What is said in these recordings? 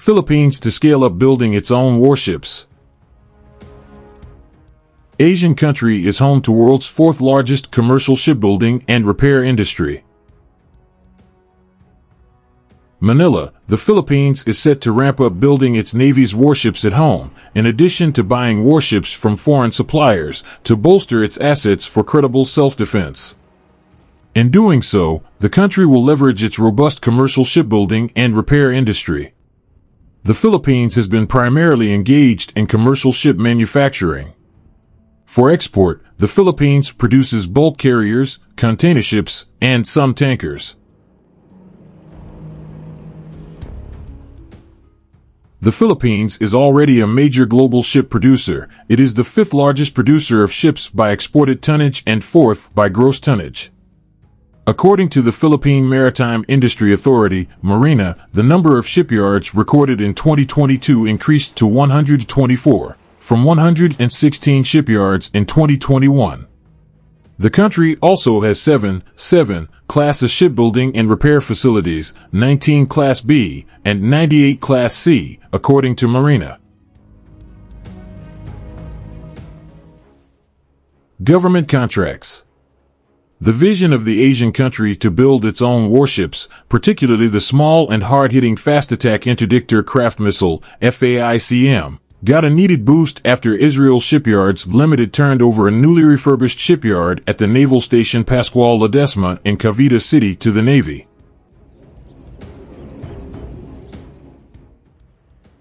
Philippines to scale up building its own warships. Asian country is home to world's fourth largest commercial shipbuilding and repair industry. Manila, the Philippines is set to ramp up building its Navy's warships at home, in addition to buying warships from foreign suppliers to bolster its assets for credible self-defense. In doing so, the country will leverage its robust commercial shipbuilding and repair industry. The Philippines has been primarily engaged in commercial ship manufacturing. For export, the Philippines produces bulk carriers, containerships, and some tankers. The Philippines is already a major global ship producer. It is the fifth largest producer of ships by exported tonnage and fourth by gross tonnage. According to the Philippine Maritime Industry Authority, Marina, the number of shipyards recorded in 2022 increased to 124, from 116 shipyards in 2021. The country also has 7 Class A shipbuilding and repair facilities, 19 Class B, and 98 Class C, according to Marina. Government contracts. The vision of the Asian country to build its own warships, particularly the small and hard-hitting fast attack interdictor craft missile, FAICM, got a needed boost after Israel Shipyards Limited turned over a newly refurbished shipyard at the Naval Station Pascual Ledesma in Cavite City to the Navy.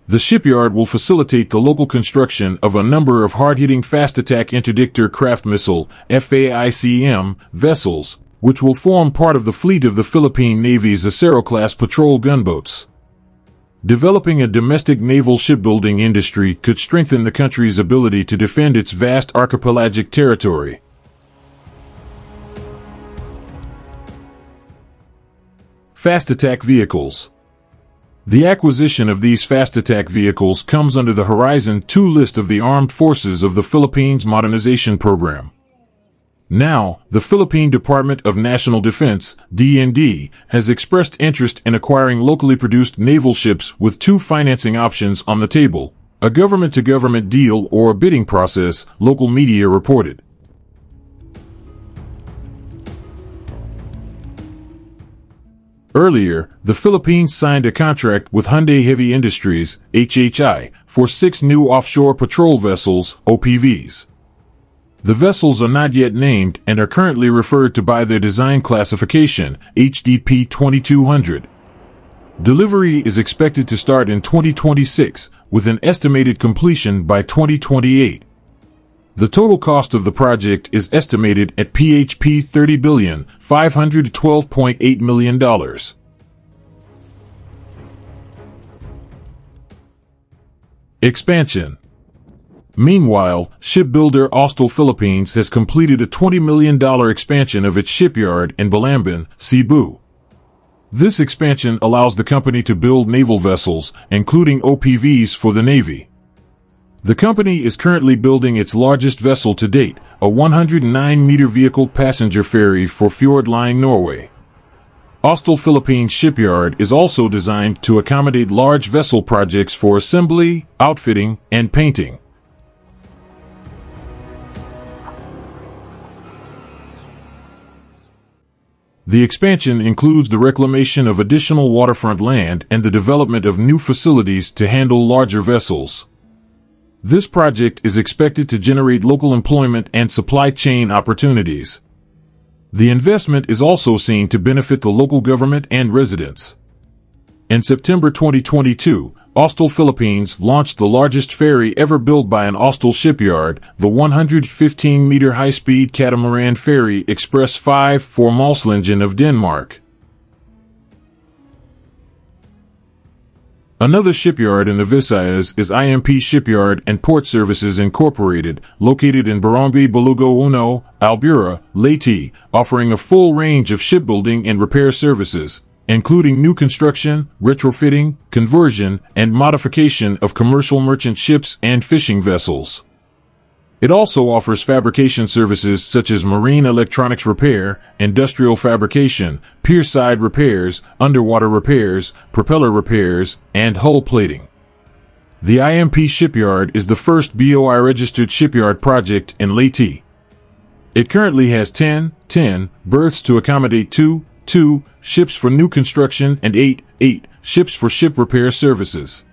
The shipyard will facilitate the local construction of a number of hard-hitting fast-attack interdictor craft missile FAICM vessels, which will form part of the fleet of the Philippine Navy's Acero-class patrol gunboats. Developing a domestic naval shipbuilding industry could strengthen the country's ability to defend its vast archipelagic territory. Fast-attack vehicles. The acquisition of these fast-attack vehicles comes under the Horizon 2 list of the Armed Forces of the Philippines Modernization Program. Now, the Philippine Department of National Defense, DND, has expressed interest in acquiring locally produced naval ships with two financing options on the table, a government-to-government deal or a bidding process, local media reported. Earlier, the Philippines signed a contract with Hyundai Heavy Industries, HHI, for 6 new offshore patrol vessels, OPVs. The vessels are not yet named and are currently referred to by their design classification, HDP 2200. Delivery is expected to start in 2026, with an estimated completion by 2028. The total cost of the project is estimated at PHP $30,512.8 million. Expansion. Meanwhile, shipbuilder Austal Philippines has completed a $20 million expansion of its shipyard in Balamban, Cebu. This expansion allows the company to build naval vessels, including OPVs for the Navy. The company is currently building its largest vessel to date, a 109-meter vehicle passenger ferry for Fjord Line Norway. Austal Philippines Shipyard is also designed to accommodate large vessel projects for assembly, outfitting, and painting. The expansion includes the reclamation of additional waterfront land and the development of new facilities to handle larger vessels. This project is expected to generate local employment and supply chain opportunities. The investment is also seen to benefit the local government and residents. In September 2022, Austal Philippines launched the largest ferry ever built by an Austal shipyard, the 115-meter high-speed catamaran ferry Express 5 for Malslingen of Denmark. Another shipyard in the Visayas is IMP Shipyard and Port Services Incorporated, located in Barangay Balugo Uno, Albura, Leyte, offering a full range of shipbuilding and repair services, including new construction, retrofitting, conversion, and modification of commercial merchant ships and fishing vessels. It also offers fabrication services such as marine electronics repair, industrial fabrication, pier-side repairs, underwater repairs, propeller repairs, and hull plating. The IMP shipyard is the first BOI-registered shipyard project in Leyte. It currently has 10 berths to accommodate 2 ships for new construction and 8 ships for ship repair services.